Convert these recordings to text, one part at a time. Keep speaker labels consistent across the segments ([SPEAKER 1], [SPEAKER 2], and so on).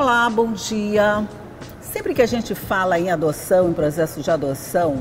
[SPEAKER 1] Olá, bom dia. Sempre que a gente fala em adoção, em processo de adoção,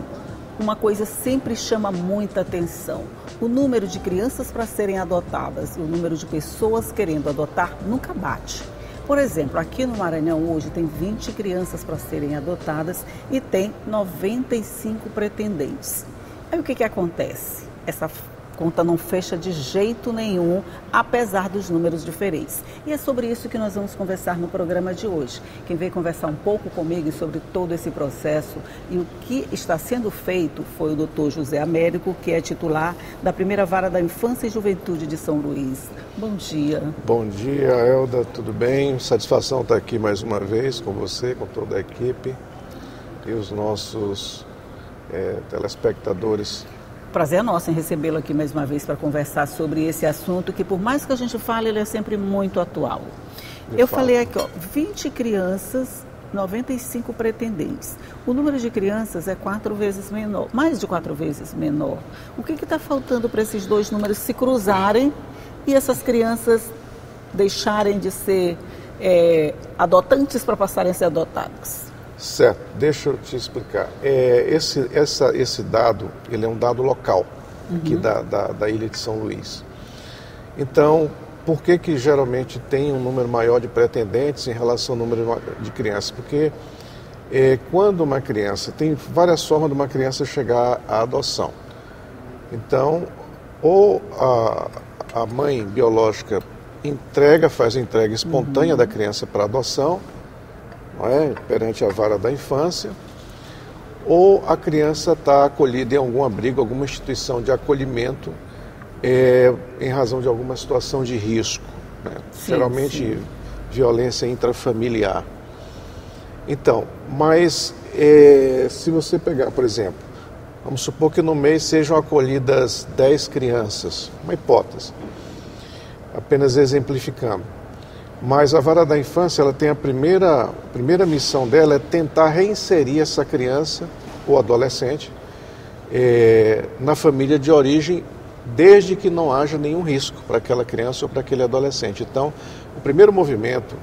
[SPEAKER 1] uma coisa sempre chama muita atenção. O número de crianças para serem adotadas e o número de pessoas querendo adotar nunca bate. Por exemplo, aqui no Maranhão hoje tem 20 crianças para serem adotadas e tem 95 pretendentes. Aí o que acontece? Essa conta não fecha de jeito nenhum, apesar dos números diferentes. E é sobre isso que nós vamos conversar no programa de hoje. Quem veio conversar um pouco comigo sobre todo esse processo e o que está sendo feito foi o Dr. José Américo, que é titular da primeira vara da Infância e Juventude de São Luís. Bom dia.
[SPEAKER 2] Bom dia, Elda, tudo bem? Satisfação estar aqui mais uma vez com você, com toda a equipe e os nossos telespectadores.
[SPEAKER 1] Prazer é nosso em recebê-lo aqui mais uma vez para conversar sobre esse assunto que, por mais que a gente fale, ele é sempre muito atual. Eu falei aqui, 20 crianças, 95 pretendentes. O número de crianças é 4 vezes menor, mais de 4 vezes menor. O que está faltando para esses dois números se cruzarem e essas crianças deixarem de ser adotantes para passarem a ser adotadas?
[SPEAKER 2] Certo, deixa eu te explicar. Esse dado, ele é um dado local aqui da ilha de São Luís. Então, por que geralmente tem um número maior de pretendentes em relação ao número de crianças? Porque quando uma criança, tem várias formas de uma criança chegar à adoção. Então, ou a mãe biológica faz a entrega espontânea da criança para adoção, perante a vara da infância, ou a criança está acolhida em algum abrigo, alguma instituição de acolhimento, em razão de alguma situação de risco, né? Geralmente violência intrafamiliar. Então, mas se você pegar, por exemplo, vamos supor que no mês sejam acolhidas 10 crianças, uma hipótese, apenas exemplificando. Mas a vara da infância, ela tem a primeira missão dela é tentar reinserir essa criança ou adolescente na família de origem, desde que não haja nenhum risco para aquela criança ou para aquele adolescente. Então, o primeiro movimento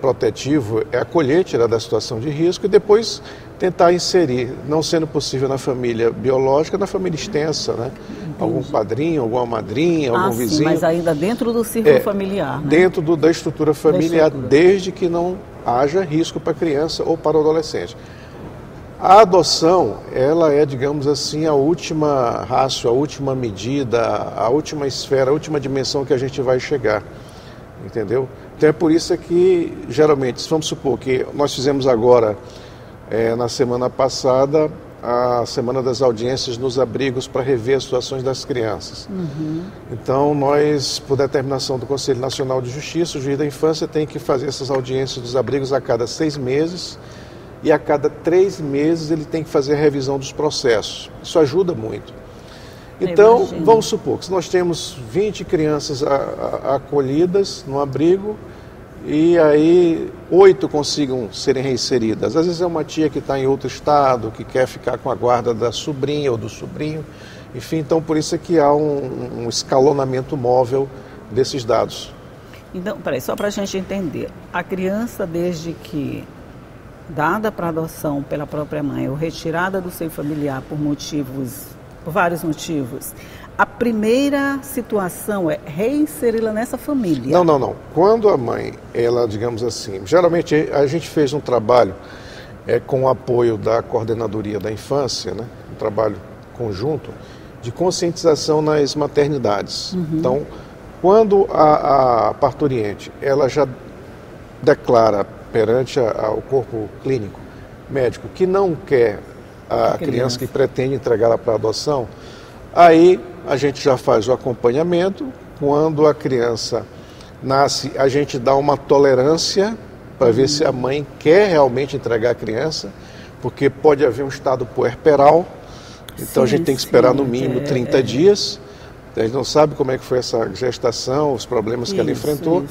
[SPEAKER 2] protetivo é acolher, tirar da situação de risco e depois tentar inserir, não sendo possível na família biológica, na família extensa, né? Algum padrinho, alguma madrinha, algum vizinho.
[SPEAKER 1] Sim, mas ainda dentro do círculo familiar, né?
[SPEAKER 2] Dentro da estrutura familiar, desde que não haja risco para a criança ou para o adolescente. A adoção, ela é, digamos assim, a última rácio, a última medida, a última esfera, a última dimensão que a gente vai chegar, entendeu? Então é por isso que, geralmente, vamos supor que nós fizemos agora, na semana passada, a Semana das Audiências nos abrigos para rever as situações das crianças. Então, nós, por determinação do Conselho Nacional de Justiça, o juiz da infância tem que fazer essas audiências dos abrigos a cada 6 meses e a cada 3 meses ele tem que fazer a revisão dos processos. Isso ajuda muito. Então, vamos supor que se nós temos 20 crianças acolhidas no abrigo, e aí 8 consigam serem reinseridas. Às vezes é uma tia que está em outro estado, que quer ficar com a guarda da sobrinha ou do sobrinho. Enfim, então por isso é que há um escalonamento móvel desses dados.
[SPEAKER 1] Então, peraí, só para a gente entender. A criança, desde que dada para adoção pela própria mãe ou retirada do seio familiar por vários motivos, a primeira situação é reinseri-la nessa família.
[SPEAKER 2] Não. Quando a mãe, ela, digamos assim, geralmente a gente fez um trabalho com o apoio da Coordenadoria da Infância, né, um trabalho conjunto de conscientização nas maternidades. Então, quando a parturiente, ela já declara perante o corpo clínico médico que não quer a criança que pretende entregá-la para adoção, aí a gente já faz o acompanhamento. Quando a criança nasce, a gente dá uma tolerância para ver se a mãe quer realmente entregar a criança, porque pode haver um estado puerperal, então a gente tem que esperar no mínimo 30 dias. A gente não sabe como é que foi essa gestação, os problemas que ela enfrentou.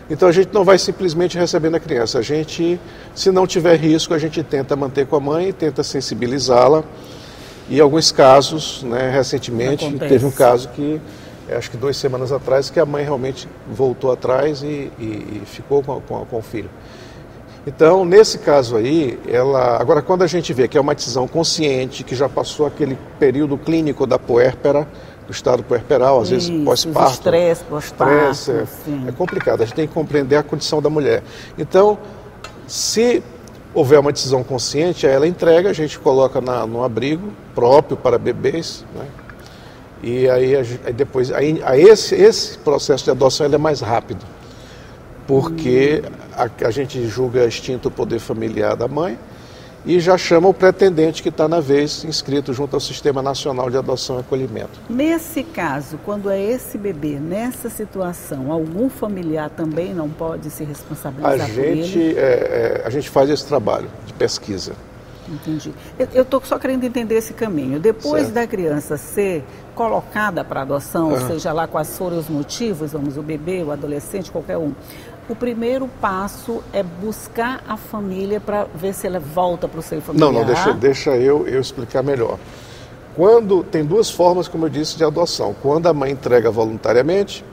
[SPEAKER 2] Então a gente não vai simplesmente recebendo a criança. A gente, se não tiver risco, a gente tenta manter com a mãe, tenta sensibilizá-la. E em alguns casos, né, recentemente, teve um caso que acho que 2 semanas atrás, que a mãe realmente voltou atrás e ficou com o filho. Então, nesse caso aí, agora quando a gente vê que é uma decisão consciente, que já passou aquele período clínico da puérpera, do estado puerperal, às vezes pós-parto.
[SPEAKER 1] Estresse, pós-parto.
[SPEAKER 2] É complicado, a gente tem que compreender a condição da mulher. Então, se houver uma decisão consciente, ela entrega, a gente coloca no abrigo próprio para bebês, né? E aí depois, esse processo de adoção ele é mais rápido, porque a gente julga extinto o poder familiar da mãe e já chama o pretendente que está na vez inscrito junto ao Sistema Nacional de Adoção e Acolhimento.
[SPEAKER 1] Nesse caso, quando é esse bebê, nessa situação, algum familiar também não pode se responsabilizar por ele?
[SPEAKER 2] A gente faz esse trabalho de pesquisa.
[SPEAKER 1] Entendi. Eu estou só querendo entender esse caminho. Depois
[SPEAKER 2] Certo.
[SPEAKER 1] da criança ser colocada para adoção, seja lá quais forem os motivos, o bebê, o adolescente, qualquer um, o primeiro passo é buscar a família para ver se ela volta para o seio familiar.
[SPEAKER 2] Não, deixa eu explicar melhor. Quando tem 2 formas, como eu disse, de adoção. Quando a mãe entrega voluntariamente,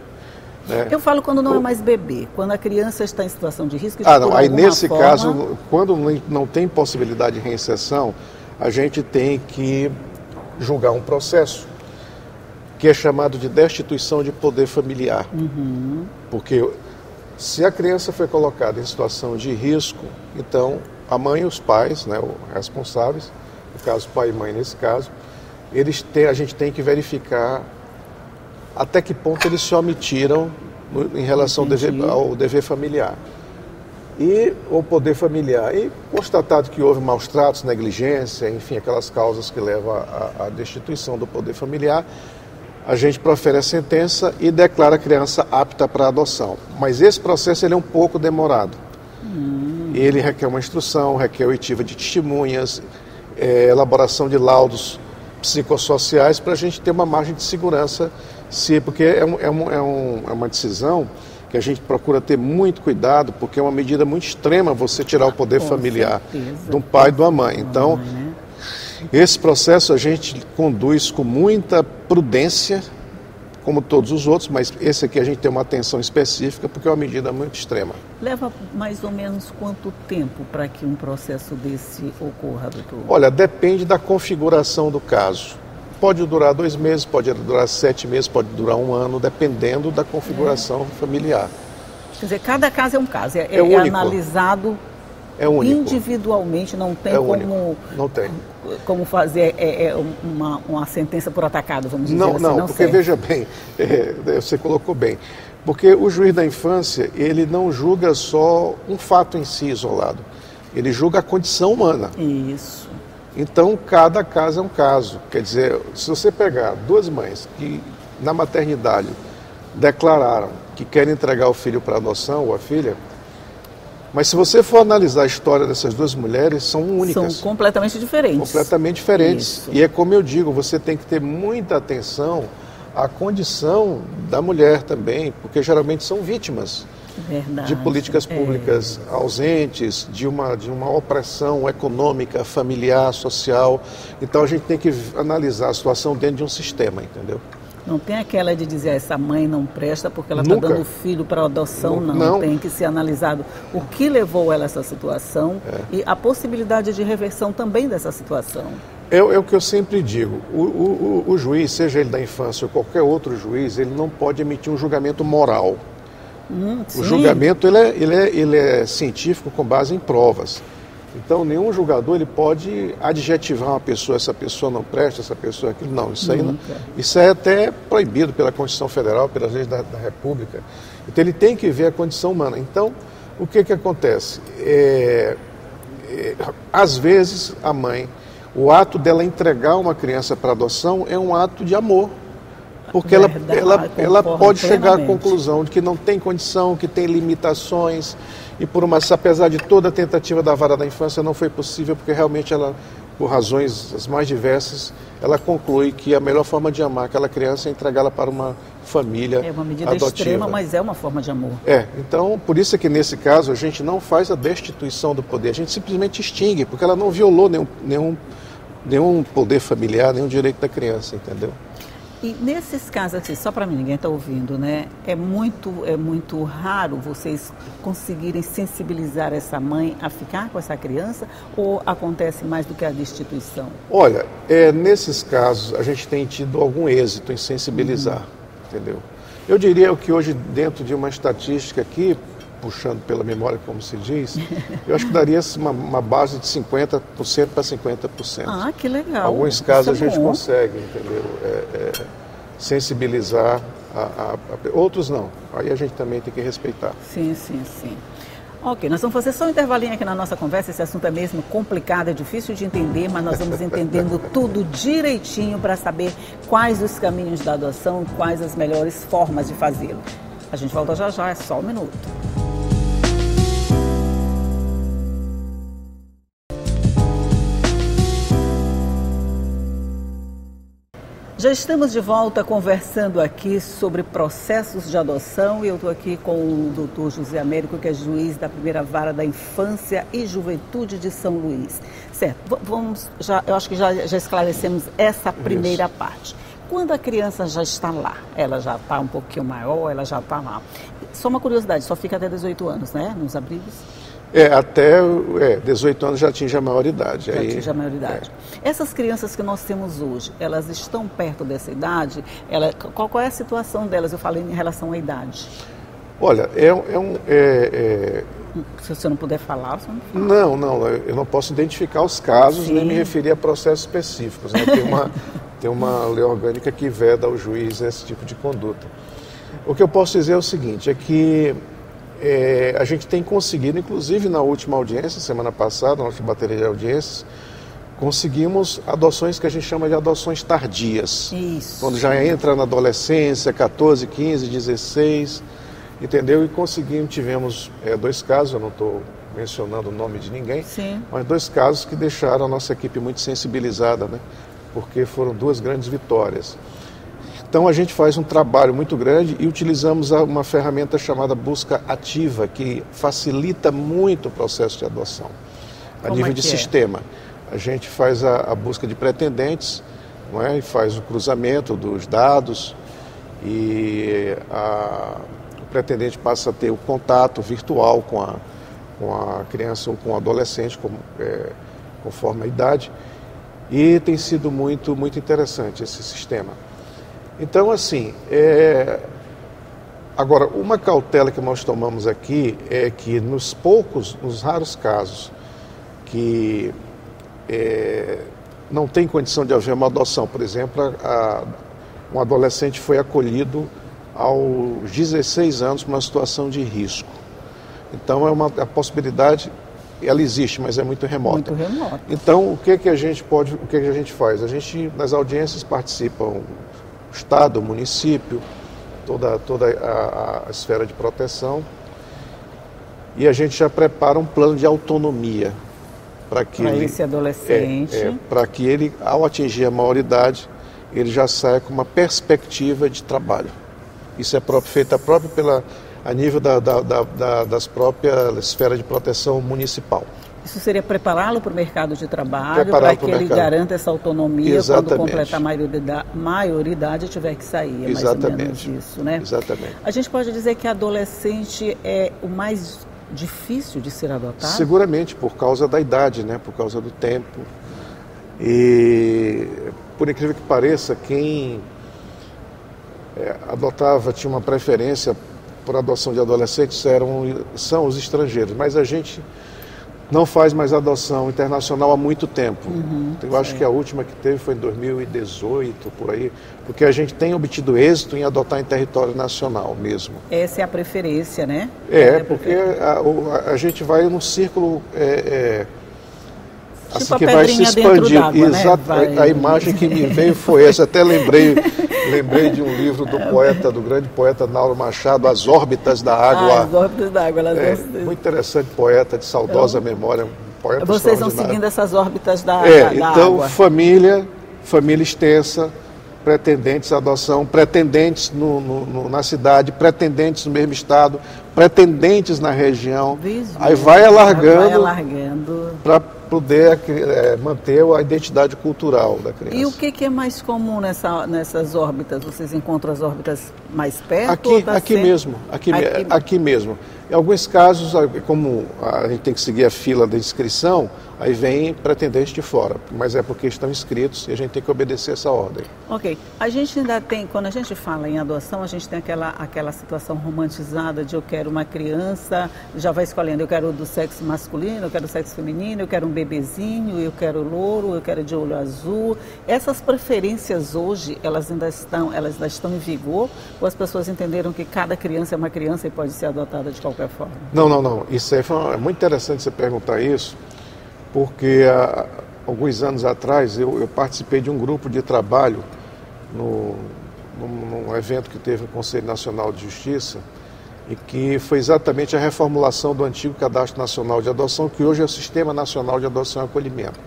[SPEAKER 2] né?
[SPEAKER 1] Eu falo quando não é mais bebê, quando a criança está em situação de risco.
[SPEAKER 2] Aí nesse caso, quando não tem possibilidade de reinserção, a gente tem que julgar um processo que é chamado de destituição de poder familiar. Porque se a criança foi colocada em situação de risco, então a mãe e os pais, né, os responsáveis, no caso pai e mãe nesse caso, a gente tem que verificar até que ponto eles se omitiram em relação ao dever familiar. E o poder familiar. E constatado que houve maus tratos, negligência, enfim, aquelas causas que levam à destituição do poder familiar, a gente profere a sentença e declara a criança apta para adoção. Mas esse processo ele é um pouco demorado. Ele requer uma instrução, requer oitiva de testemunhas, elaboração de laudos psicossociais para a gente ter uma margem de segurança, porque é uma decisão que a gente procura ter muito cuidado, porque é uma medida muito extrema você tirar o poder familiar de um pai e de uma mãe. Então, esse processo a gente conduz com muita prudência, como todos os outros, mas esse aqui a gente tem uma atenção específica porque é uma medida muito extrema.
[SPEAKER 1] Leva mais ou menos quanto tempo para que um processo desse ocorra, doutor?
[SPEAKER 2] Olha, depende da configuração do caso. Pode durar 2 meses, pode durar 7 meses, pode durar 1 ano, dependendo da configuração familiar.
[SPEAKER 1] Quer dizer, cada caso é um caso, é analisado individualmente, não tem como fazer uma sentença por atacado, vamos dizer assim.
[SPEAKER 2] Não, porque veja bem, você colocou bem, porque o juiz da infância, ele não julga só um fato em si isolado, ele julga a condição humana.
[SPEAKER 1] Isso.
[SPEAKER 2] Então, cada caso é um caso. Quer dizer, se você pegar 2 mães que na maternidade declararam que querem entregar o filho para adoção ou a filha, mas se você for analisar a história dessas 2 mulheres, são únicas.
[SPEAKER 1] São completamente diferentes.
[SPEAKER 2] Completamente diferentes.
[SPEAKER 1] Isso. E
[SPEAKER 2] é como eu digo, você tem que ter muita atenção à condição da mulher também, porque geralmente são vítimas.
[SPEAKER 1] Verdade,
[SPEAKER 2] de políticas públicas ausentes, de uma opressão econômica, familiar, social. Então a gente tem que analisar a situação dentro de um sistema, entendeu?
[SPEAKER 1] Não tem aquela de dizer essa mãe não presta porque ela está dando filho para adoção, não. Tem que ser analisado o que levou ela a essa situação e a possibilidade de reversão também dessa situação.
[SPEAKER 2] É o que eu sempre digo, o juiz, seja ele da infância ou qualquer outro juiz, ele não pode emitir um julgamento moral. O julgamento ele é científico com base em provas. Então nenhum julgador ele pode adjetivar uma pessoa, essa pessoa não presta, essa pessoa aquilo. Não, isso é até proibido pela Constituição Federal, pelas leis da República. Então ele tem que ver a condição humana. Então o que acontece? Às vezes a mãe, o ato dela entregar uma criança para adoção é um ato de amor. Porque ela pode chegar à conclusão de que não tem condição, que tem limitações, e apesar de toda a tentativa da vara da infância não foi possível, porque realmente ela, por razões as mais diversas, ela conclui que a melhor forma de amar aquela criança é entregá-la para uma família adotiva. É uma medida extrema,
[SPEAKER 1] mas é uma forma de amor.
[SPEAKER 2] Então, por isso é que nesse caso a gente não faz a destituição do poder, a gente simplesmente extingue, porque ela não violou nenhum poder familiar, nenhum direito da criança, entendeu?
[SPEAKER 1] E nesses casos aqui, só para mim, ninguém está ouvindo, né? É muito raro vocês conseguirem sensibilizar essa mãe a ficar com essa criança, ou acontece mais do que a destituição?
[SPEAKER 2] Olha, nesses casos a gente tem tido algum êxito em sensibilizar, entendeu? Eu diria que hoje, dentro de uma estatística aqui, puxando pela memória, como se diz, eu acho que daria uma base de 50% para 50%.
[SPEAKER 1] Ah, que legal.
[SPEAKER 2] Alguns casos
[SPEAKER 1] isso
[SPEAKER 2] a gente consegue, entendeu? Sensibilizar, outros não. Aí a gente também tem que respeitar.
[SPEAKER 1] Sim. Ok, nós vamos fazer só um intervalinho aqui na nossa conversa. Esse assunto é mesmo complicado, é difícil de entender, mas nós vamos entendendo tudo direitinho para saber quais os caminhos da adoção, quais as melhores formas de fazê-lo. A gente volta já, é só um minuto. Já estamos de volta conversando aqui sobre processos de adoção e eu estou aqui com o Dr. José Américo, que é juiz da primeira vara da Infância e Juventude de São Luís. Certo, eu acho que já esclarecemos essa primeira parte. Quando a criança já está lá, ela já está um pouquinho maior, ela já está lá. Só uma curiosidade, só fica até 18 anos, né, nos abrigos?
[SPEAKER 2] Até 18 anos já atinge a maioridade.
[SPEAKER 1] Já atinge a maioridade. Essas crianças que nós temos hoje, elas estão perto dessa idade? Qual é a situação delas? Eu falei em relação à idade.
[SPEAKER 2] Olha,
[SPEAKER 1] Se você não puder falar, você não fala.
[SPEAKER 2] Não, eu não posso identificar os casos, nem me referir a processos específicos, né? Tem uma lei orgânica que veda ao juiz esse tipo de conduta. O que eu posso dizer é o seguinte, é que a gente tem conseguido, inclusive na última audiência, semana passada, na nossa bateria de audiências, conseguimos adoções que a gente chama de adoções tardias.
[SPEAKER 1] Isso.
[SPEAKER 2] Quando já entra na adolescência, 14, 15, 16, entendeu? E tivemos 2 casos, eu não estou mencionando o nome de ninguém,
[SPEAKER 1] sim,
[SPEAKER 2] mas 2 casos que deixaram a nossa equipe muito sensibilizada, né? Porque foram 2 grandes vitórias. Então a gente faz um trabalho muito grande e utilizamos uma ferramenta chamada busca ativa, que facilita muito o processo de adoção, a nível de sistema. A gente faz a busca de pretendentes, não é? E faz o cruzamento dos dados e o pretendente passa a ter o contato virtual com a criança ou com o adolescente, conforme a idade, e tem sido muito, muito interessante esse sistema. Então, assim, agora, uma cautela que nós tomamos aqui é que nos raros casos que não tem condição de haver uma adoção, por exemplo, um adolescente foi acolhido aos 16 anos por uma situação de risco. Então, a possibilidade, ela existe, mas é muito remota.
[SPEAKER 1] Muito remota.
[SPEAKER 2] Então, o que a gente faz? Nas audiências participam o Estado, o município, toda a esfera de proteção, e a gente já prepara um plano de autonomia para
[SPEAKER 1] esse adolescente,
[SPEAKER 2] para que ele, ao atingir a maioridade, ele já saia com uma perspectiva de trabalho. Isso é feito a nível das próprias esferas de proteção municipal.
[SPEAKER 1] Isso seria prepará-lo para o mercado de trabalho, para que ele garanta essa autonomia. Exatamente. Quando completar a maioridade tiver que sair. É
[SPEAKER 2] Exatamente.
[SPEAKER 1] Mais ou menos isso, né?
[SPEAKER 2] Exatamente.
[SPEAKER 1] A gente pode dizer que adolescente é o mais difícil de ser adotado?
[SPEAKER 2] Seguramente, por causa da idade, né? Por causa do tempo. E, por incrível que pareça, quem adotava, tinha uma preferência por adoção de adolescentes, são os estrangeiros. Mas a gente não faz mais adoção internacional há muito tempo. Eu acho que a última que teve foi em 2018, por aí, porque a gente tem obtido êxito em adotar em território nacional mesmo.
[SPEAKER 1] Essa é a preferência, né?
[SPEAKER 2] Porque a gente vai num círculo
[SPEAKER 1] tipo
[SPEAKER 2] assim que vai se expandir.
[SPEAKER 1] Exato.
[SPEAKER 2] Né? A imagem que me veio foi essa. Até lembrei de um livro do grande poeta Nauro Machado, As Órbitas da Água.
[SPEAKER 1] As Órbitas da Água.
[SPEAKER 2] Muito interessante, poeta de saudosa memória. Um poeta
[SPEAKER 1] vocês vão seguindo essas órbitas da
[SPEAKER 2] então,
[SPEAKER 1] água.
[SPEAKER 2] família extensa, pretendentes à adoção, pretendentes na cidade, pretendentes no mesmo estado, pretendentes na região. Aí vai alargando. poder manter a identidade cultural da criança.
[SPEAKER 1] E o que é mais comum nessas órbitas? Vocês encontram as órbitas mais perto?
[SPEAKER 2] Aqui mesmo. Em alguns casos, como a gente tem que seguir a fila da inscrição, aí vem pretendentes de fora, mas é porque estão inscritos e a gente tem que obedecer essa ordem.
[SPEAKER 1] Ok. A gente ainda tem, quando a gente fala em adoção, a gente tem aquela situação romantizada de eu quero uma criança, já vai escolhendo, eu quero do sexo masculino, eu quero do sexo feminino, eu quero um bebezinho, eu quero louro, eu quero de olho azul. Essas preferências hoje, elas ainda estão em vigor? Ou as pessoas entenderam que cada criança é uma criança e pode ser adotada de qualquer forma?
[SPEAKER 2] Não. Isso é muito interessante você perguntar isso, porque há alguns anos atrás eu participei de um grupo de trabalho num evento que teve no Conselho Nacional de Justiça, e que foi exatamente a reformulação do antigo Cadastro Nacional de Adoção, que hoje é o Sistema Nacional de Adoção e Acolhimento.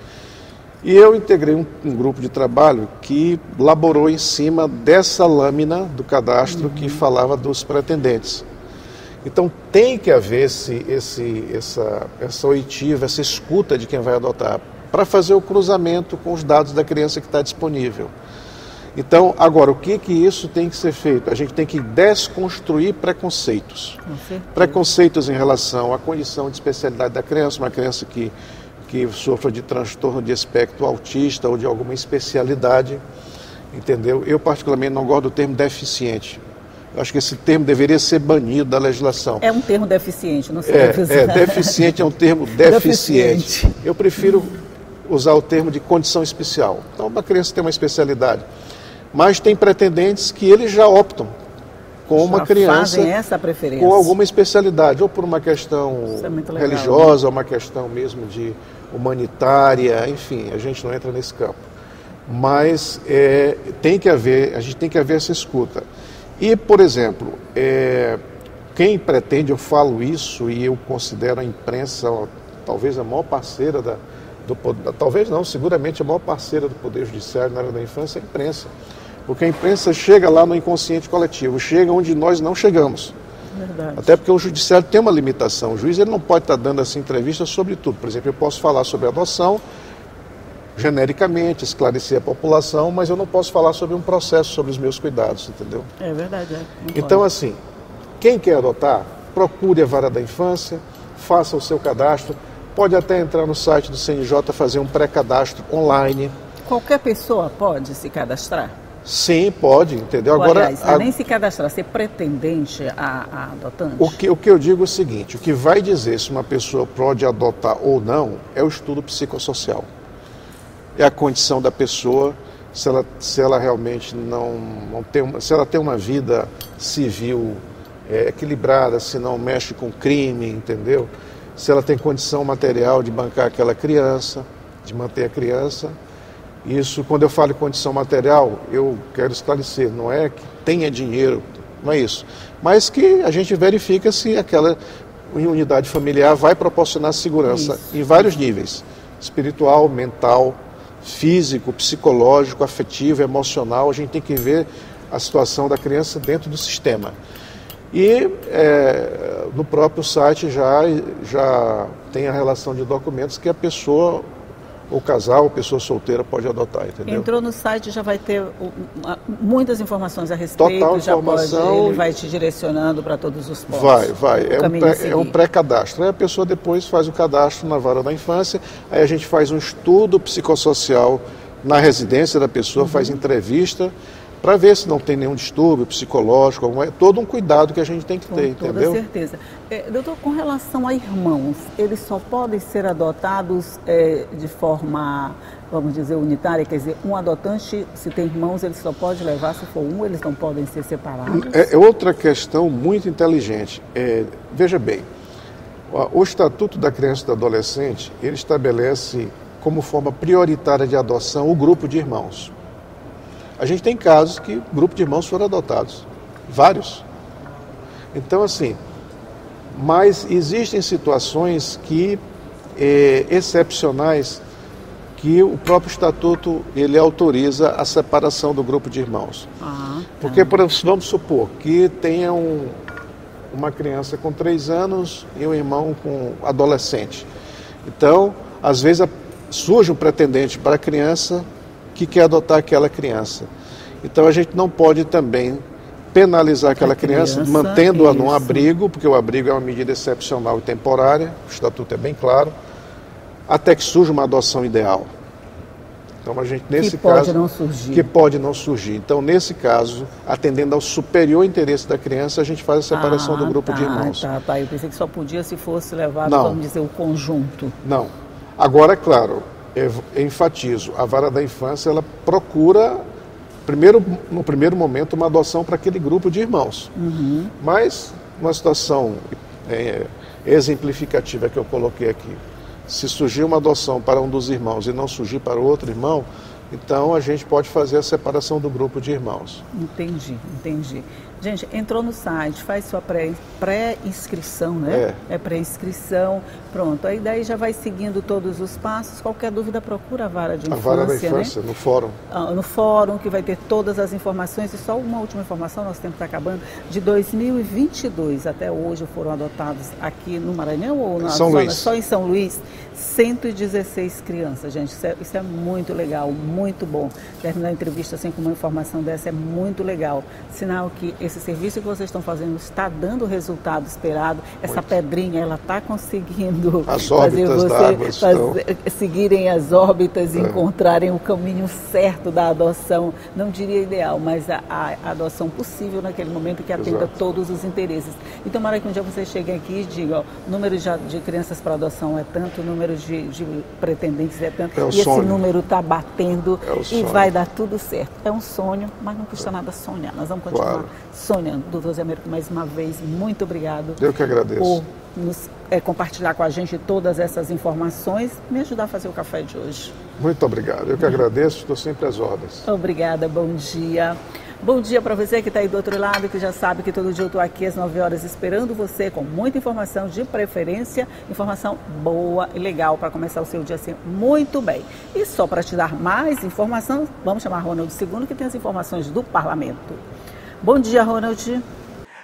[SPEAKER 2] E eu integrei um grupo de trabalho que laborou em cima dessa lâmina do cadastro que falava dos pretendentes. Então tem que haver essa oitiva, essa escuta de quem vai adotar, para fazer o cruzamento com os dados da criança que está disponível. Então, agora, o que isso tem que ser feito? A gente tem que desconstruir preconceitos. Preconceitos em relação à condição de especialidade da criança, uma criança que sofra de transtorno de espectro autista ou de alguma especialidade, entendeu? Eu particularmente não gosto do termo deficiente. Eu acho que esse termo deveria ser banido da legislação.
[SPEAKER 1] É um termo deficiente, não sei.
[SPEAKER 2] Deficiente é um termo deficiente. Eu prefiro usar o termo de condição especial. Então, uma criança tem uma especialidade. Mas tem pretendentes que eles já optam com uma criança com alguma especialidade, ou por uma questão religiosa, ou uma questão mesmo de humanitária, enfim, a gente não entra nesse campo. Mas a gente tem que haver essa escuta. E, por exemplo, quem pretende, eu falo isso e eu considero a imprensa talvez a maior parceira seguramente a maior parceira do Poder Judiciário na área da infância é a imprensa. Porque a imprensa chega lá no inconsciente coletivo, chega onde nós não chegamos.
[SPEAKER 1] Verdade.
[SPEAKER 2] Até porque o judiciário tem uma limitação. O juiz ele não pode estar dando essa entrevista sobre tudo. Por exemplo, eu posso falar sobre adoção genericamente, esclarecer a população, mas eu não posso falar sobre um processo, sobre os meus cuidados, entendeu?
[SPEAKER 1] É verdade.
[SPEAKER 2] Então, assim, quem quer adotar, procure a Vara da Infância, faça o seu cadastro, pode até entrar no site do CNJ, fazer um pré-cadastro online.
[SPEAKER 1] Qualquer pessoa pode se cadastrar?
[SPEAKER 2] Sim, pode, entendeu?
[SPEAKER 1] Agora, nem se cadastrar, ser pretendente a adotante?
[SPEAKER 2] O que eu digo é o seguinte, o que vai dizer se uma pessoa pode adotar ou não é o estudo psicossocial. É a condição da pessoa, se ela realmente não tem, se ela tem uma vida civil equilibrada, se não mexe com crime, entendeu? Se ela tem condição material de bancar aquela criança, de manter a criança. Isso, quando eu falo em condição material, eu quero esclarecer, não é que tenha dinheiro, não é isso. Mas que a gente verifica se aquela unidade familiar vai proporcionar segurança em vários níveis. Espiritual, mental, físico, psicológico, afetivo, emocional. A gente tem que ver a situação da criança dentro do sistema. E no próprio site já tem a relação de documentos que a pessoa, o casal, a pessoa solteira pode adotar, entendeu?
[SPEAKER 1] Entrou no site, já vai ter muitas informações a respeito.
[SPEAKER 2] Total informação.
[SPEAKER 1] Ele vai te direcionando para todos os pontos.
[SPEAKER 2] Vai. É um pré-cadastro. Aí a pessoa depois faz o cadastro na Vara da Infância, aí a gente faz um estudo psicossocial na residência da pessoa, faz entrevista, para ver se não tem nenhum distúrbio psicológico, todo um cuidado que a gente tem que ter, entendeu?
[SPEAKER 1] Com toda certeza. Doutor, com relação a irmãos, eles só podem ser adotados de forma, vamos dizer, unitária? Quer dizer, um adotante, se tem irmãos, ele só pode levar, se for um, eles não podem ser separados?
[SPEAKER 2] É outra questão muito inteligente. Veja bem, o Estatuto da Criança e do Adolescente, ele estabelece como forma prioritária de adoção o grupo de irmãos. A gente tem casos que o grupo de irmãos foram adotados, vários. Então, assim, mas existem situações excepcionais que o próprio Estatuto ele autoriza a separação do grupo de irmãos. Porque, vamos supor que tenha uma criança com 3 anos e um irmão com adolescente. Então, às vezes surge um pretendente para a criança que quer adotar aquela criança. Então a gente não pode também penalizar aquela criança mantendo-a num abrigo, porque o abrigo é uma medida excepcional e temporária, o estatuto é bem claro, até que surja uma adoção ideal. Então a gente, nesse caso, que pode não surgir. Então, nesse caso, atendendo ao superior interesse da criança, a gente faz a separação do grupo de irmãos.
[SPEAKER 1] Eu pensei que só podia se fosse levado, vamos dizer, o conjunto.
[SPEAKER 2] Não. Agora, é claro, eu enfatizo, a vara da infância, ela procura, no primeiro momento, uma adoção para aquele grupo de irmãos. Mas, uma situação exemplificativa que eu coloquei aqui, se surgir uma adoção para um dos irmãos e não surgir para o outro irmão, então a gente pode fazer a separação do grupo de irmãos.
[SPEAKER 1] Entendi. Gente, entrou no site, faz sua pré-inscrição, né? É pré-inscrição, pronto. Aí daí já vai seguindo todos os passos. Qualquer dúvida, procura a Vara de Infância.
[SPEAKER 2] A Vara da Infância, né? No fórum.
[SPEAKER 1] No fórum, que vai ter todas as informações. E só uma última informação, nosso tempo está acabando. De 2022 até hoje foram adotados aqui no Maranhão ou na
[SPEAKER 2] São
[SPEAKER 1] zona,
[SPEAKER 2] Luís.
[SPEAKER 1] só em São Luís, 116 crianças, gente. Isso é muito legal, muito bom. Terminar a entrevista assim com uma informação dessa é muito legal. Sinal que esse serviço que vocês estão fazendo está dando o resultado esperado. Essa pedrinha, ela está conseguindo
[SPEAKER 2] as órbitas da água
[SPEAKER 1] seguirem as órbitas e encontrarem o caminho certo da adoção. Não diria ideal, mas a adoção possível naquele momento que atenda todos os interesses. E tomara que um dia vocês cheguem aqui e digam, o número de crianças para adoção é tanto, o número de pretendentes é tanto, e esse número está batendo e vai dar tudo certo. É um sonho, mas não custa nada sonhar. Nós vamos continuar sonhando. Doutor Zé Américo, mais uma vez, muito obrigado.
[SPEAKER 2] Eu que agradeço.
[SPEAKER 1] Por nos compartilhar com a gente todas essas informações, me ajudar a fazer o café de hoje.
[SPEAKER 2] Muito obrigado. Eu que agradeço, estou sempre às ordens.
[SPEAKER 1] Obrigada, bom dia. Bom dia para você que está aí do outro lado, que já sabe que todo dia eu estou aqui às 9 horas esperando você com muita informação, de preferência, informação boa e legal para começar o seu dia assim muito bem. E só para te dar mais informação, vamos chamar Ronald II, que tem as informações do Parlamento. Bom dia, Ronald.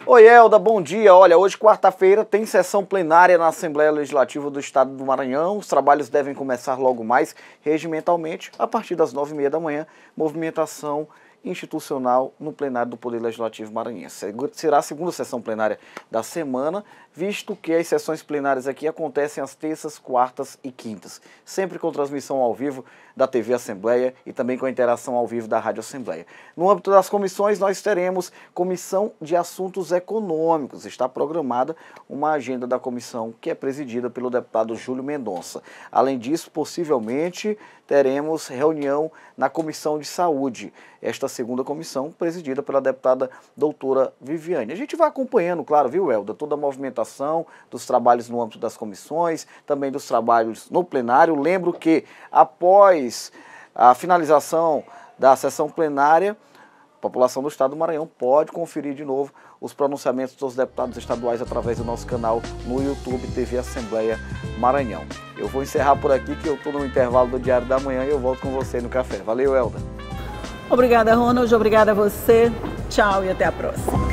[SPEAKER 3] Oi, Elda, bom dia. Olha, hoje, quarta-feira, tem sessão plenária na Assembleia Legislativa do Estado do Maranhão. Os trabalhos devem começar logo mais, regimentalmente, a partir das 9h30 da manhã, movimentação institucional no plenário do Poder Legislativo maranhense. Será a segunda sessão plenária da semana, visto que as sessões plenárias aqui acontecem às terças, quartas e quintas, sempre com transmissão ao vivo da TV Assembleia e também com a interação ao vivo da Rádio Assembleia. No âmbito das comissões, nós teremos Comissão de Assuntos Econômicos. Está programada uma agenda da comissão que é presidida pelo deputado Júlio Mendonça. Além disso, possivelmente, teremos reunião na Comissão de Saúde, esta segunda comissão presidida pela deputada doutora Viviane. A gente vai acompanhando, claro, viu, Elda, toda a movimentação dos trabalhos no âmbito das comissões, também dos trabalhos no plenário. Lembro que após a finalização da sessão plenária, a população do Estado do Maranhão pode conferir de novo os pronunciamentos dos deputados estaduais através do nosso canal no YouTube TV Assembleia Maranhão. Eu vou encerrar por aqui, que eu estou no intervalo do Diário da Manhã e eu volto com você no café. Valeu, Elda.
[SPEAKER 1] Obrigada, Ronald. Obrigada a você. Tchau e até a próxima.